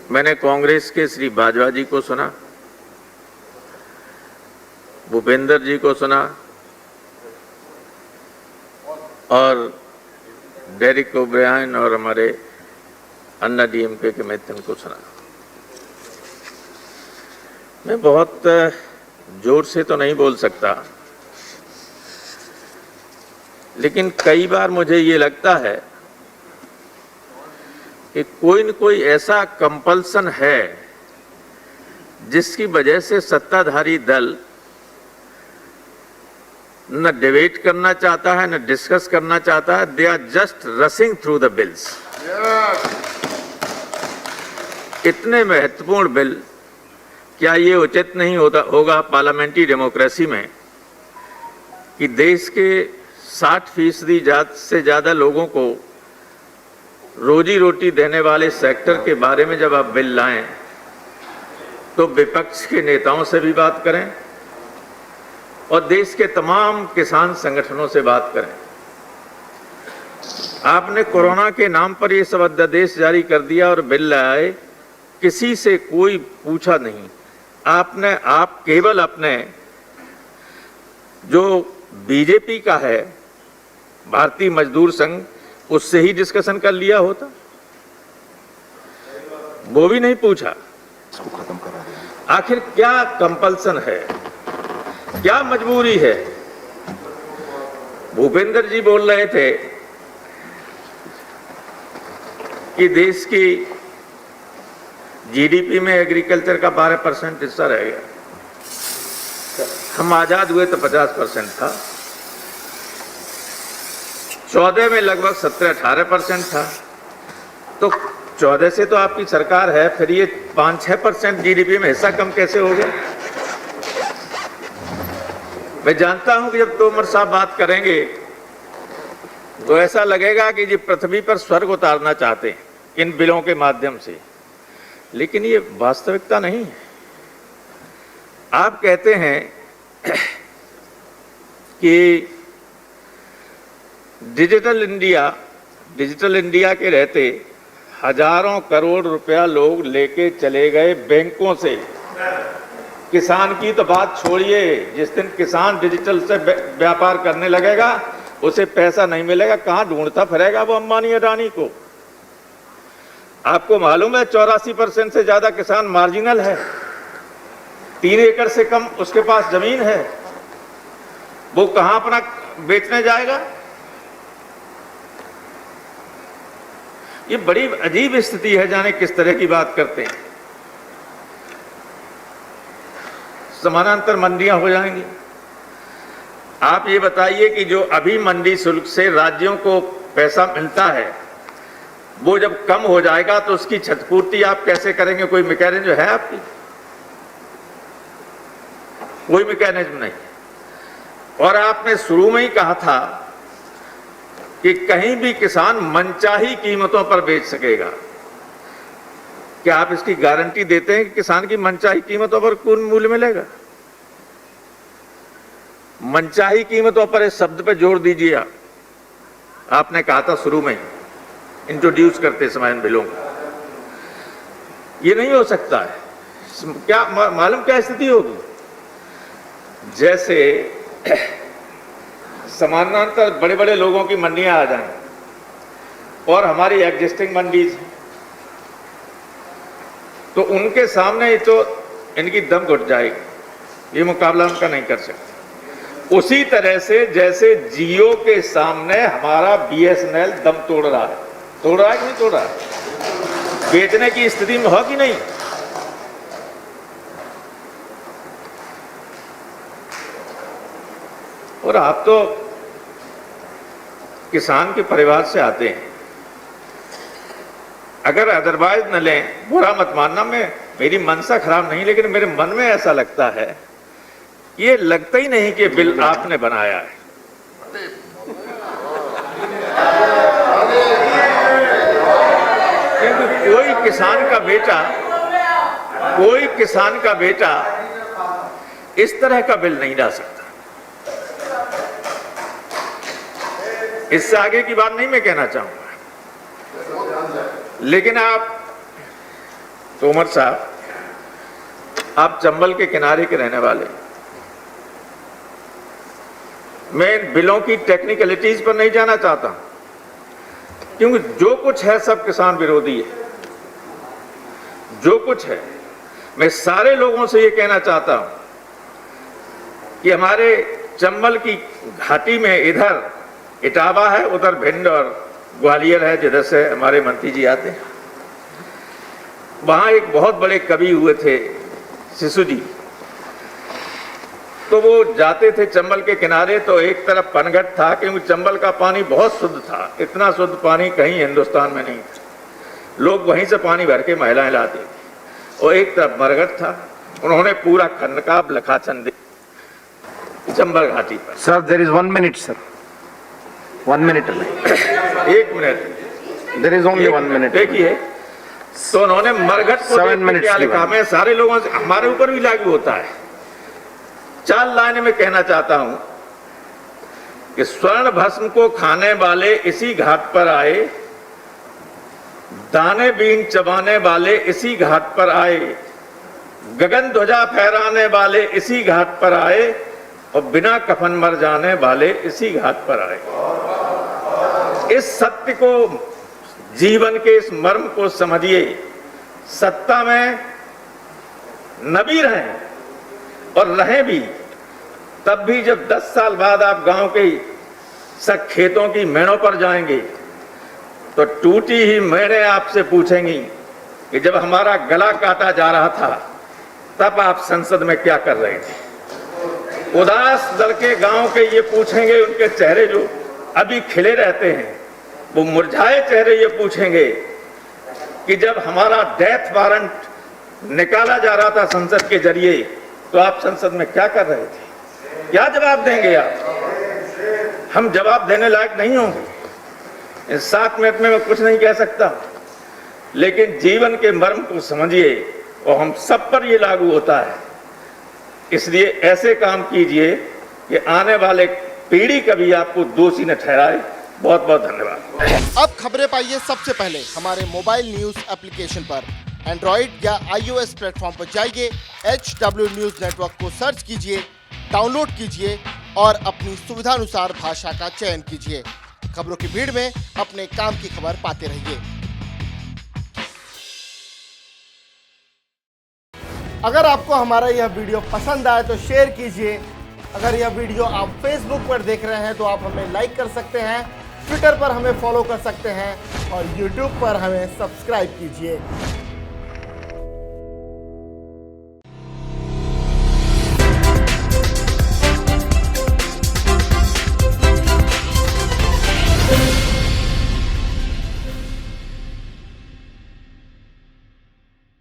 मैंने कांग्रेस के श्री बाजवा जी को सुना, भूपेंद्र जी को सुना और डेरिक ओब्रायन और हमारे अन्ना डीएमके के मित्र को सुना। मैं बहुत जोर से तो नहीं बोल सकता, लेकिन कई बार मुझे ये लगता है कि कोई न कोई ऐसा कंपल्सन है जिसकी वजह से सत्ताधारी दल न डिबेट करना चाहता है, न डिस्कस करना चाहता है। They are just rushing through the bills. इतने महत्वपूर्ण बिल, क्या ये उचित नहीं होगा पार्लियामेंट्री डेमोक्रेसी में कि देश के 60% से ज़्यादा लोगों को रोजी रोटी देने वाले सेक्टर के बारे में जब आप बिल लाएं तो विपक्ष के नेताओं से भी बात करें और देश के तमाम किसान संगठनों से बात करें। आपने कोरोना के नाम पर ये सब अध्यादेश जारी कर दिया और बिल लाए, किसी से कोई पूछा नहीं। आप केवल अपने जो बीजेपी का है, भारतीय मजदूर संघ, उससे ही डिस्कशन कर लिया होता, वो भी नहीं पूछा। आखिर क्या कंपल्सन है, क्या मजबूरी है? भूपेंद्र जी बोल रहे थे कि देश की जीडीपी में एग्रीकल्चर का 12% हिस्सा रह गया। हम आजाद हुए तो 50% था, 14 में लगभग 17-18% था। तो 14 से तो आपकी सरकार है, फिर ये 5-6% जीडीपी में हिस्सा कम कैसे हो गया? मैं जानता हूं कि जब तोमर साहब बात करेंगे तो ऐसा लगेगा कि जी पृथ्वी पर स्वर्ग उतारना चाहते हैं इन बिलों के माध्यम से, लेकिन ये वास्तविकता नहीं है। आप कहते हैं कि डिजिटल इंडिया के रहते हजारों करोड़ रुपया लोग लेके चले गए बैंकों से। किसान की तो बात छोड़िए, जिस दिन किसान डिजिटल से व्यापार करने लगेगा उसे पैसा नहीं मिलेगा, कहां ढूंढता फिरेगा वो अंबानी अडानी को? आपको मालूम है 84% से ज्यादा किसान मार्जिनल है, 3 एकड़ से कम उसके पास जमीन है, वो कहां अपना बेचने जाएगा? ये बड़ी अजीब स्थिति है, जाने किस तरह की बात करते हैं। समानांतर मंडियां हो जाएंगी। आप ये बताइए कि जो अभी मंडी शुल्क से राज्यों को पैसा मिलता है, वो जब कम हो जाएगा तो उसकी क्षतिपूर्ति आप कैसे करेंगे? कोई मैकेनिज्म है आपकी? कोई मैकेनिज्म नहीं। और आपने शुरू में ही कहा था कि कहीं भी किसान मनचाही कीमतों पर बेच सकेगा। क्या आप इसकी गारंटी देते हैं कि किसान की मनचाही कीमतों पर कौन मूल्य मिलेगा? मनचाही कीमतों पर इस शब्द पे जोर दीजिए। आपने कहा था शुरू में इंट्रोड्यूस करते समय इन बिलों को। ये नहीं हो सकता है। क्या मालूम क्या स्थिति होगी? जैसे समानांतर बड़े बड़े लोगों की मंडियां आ जाएं और हमारी एग्जिस्टिंग मंडीज, तो उनके सामने तो इनकी दम घुट जाएगी, ये मुकाबला उनका नहीं कर सकते। उसी तरह से जैसे जियो के सामने हमारा बीएसएनएल दम तोड़ रहा है कि नहीं तोड़ रहा है? बेचने की स्थिति में हो कि नहीं? और आप तो किसान के परिवार से आते हैं, अगर अदरवाइज न लें, बुरा मत मानना, मेरी मनसा खराब नहीं, लेकिन मेरे मन में ऐसा लगता है, ये लगता ही नहीं कि बिल आपने बनाया है। क्योंकि कोई किसान का बेटा इस तरह का बिल नहीं ला सकता। इससे आगे की बात नहीं मैं कहना चाहूंगा, लेकिन आप तोमर साहब, आप चंबल के किनारे के रहने वाले, मैं इन बिलों की टेक्निकलिटीज पर नहीं जाना चाहता, क्योंकि जो कुछ है सब किसान विरोधी है, जो कुछ है। मैं सारे लोगों से ये कहना चाहता हूं कि हमारे चंबल की घाटी में इधर इटावा है, उधर भिंड और ग्वालियर है, जिधर से हमारे मंत्री जी आते हैं। वहां एक बहुत बड़े कवि हुए थे शिशु जी, तो वो जाते थे चंबल के किनारे, तो एक तरफ पनघट था, क्योंकि चंबल का पानी बहुत शुद्ध था, इतना शुद्ध पानी कहीं हिंदुस्तान में नहीं था। लोग वहीं से पानी भर के महिलाएं लाती थी, और एक तरफ मरघट था। उन्होंने पूरा खंडकाब लखाचन चंबल घाटी पर। Sir, there is 1 minute sir, 1 minute नहीं, 1 minute, there is only 1 minute. देखिए, तो उन्होंने मरघट को 7 मिनट क्या लिखा, मैं सारे लोगों से, हमारे ऊपर भी लागू होता है। 4 लाइनें में कहना चाहता हूं कि स्वर्ण भस्म को खाने वाले इसी घाट पर आए, दाने बीन चबाने वाले इसी घाट पर आए, गगन ध्वजा फहराने वाले इसी घाट पर आए, और बिना कफन मर जाने वाले इसी घाट पर आए। इस सत्य को, जीवन के इस मर्म को समझिए। सत्ता में न भी रहें और रहें भी, तब भी जब 10 साल बाद आप गांव के सब खेतों की मेड़ों पर जाएंगे, तो टूटी ही मेड़ें आपसे पूछेंगी कि जब हमारा गला काटा जा रहा था, तब आप संसद में क्या कर रहे थे। उदास लड़के गांव के ये पूछेंगे, उनके चेहरे जो अभी खिले रहते हैं, वो मुरझाए चेहरे ये पूछेंगे कि जब हमारा डेथ वारंट निकाला जा रहा था संसद के जरिए, तो आप संसद में क्या कर रहे थे। क्या जवाब देंगे आप। हम जवाब देने लायक नहीं होंगे। इन 7 मिनट में मैं कुछ नहीं कह सकता, लेकिन जीवन के मर्म को समझिए, और हम सब पर ये लागू होता है। इसलिए ऐसे काम कीजिए कि आने वाले पीढ़ी कभी आपको दोषी न ठहराए। बहुत बहुत धन्यवाद। अब खबरें पाइए सबसे पहले हमारे मोबाइल न्यूज एप्लीकेशन पर। एंड्रॉइड या iOS प्लेटफॉर्म पर जाइए, HW न्यूज नेटवर्क को सर्च कीजिए, डाउनलोड कीजिए और अपनी सुविधानुसार भाषा का चयन कीजिए। खबरों की भीड़ में अपने काम की खबर पाते रहिए। अगर आपको हमारा यह वीडियो पसंद आए तो शेयर कीजिए। अगर यह वीडियो आप फेसबुक पर देख रहे हैं तो आप हमें लाइक कर सकते हैं, ट्विटर पर हमें फॉलो कर सकते हैं और यूट्यूब पर हमें सब्सक्राइब कीजिए।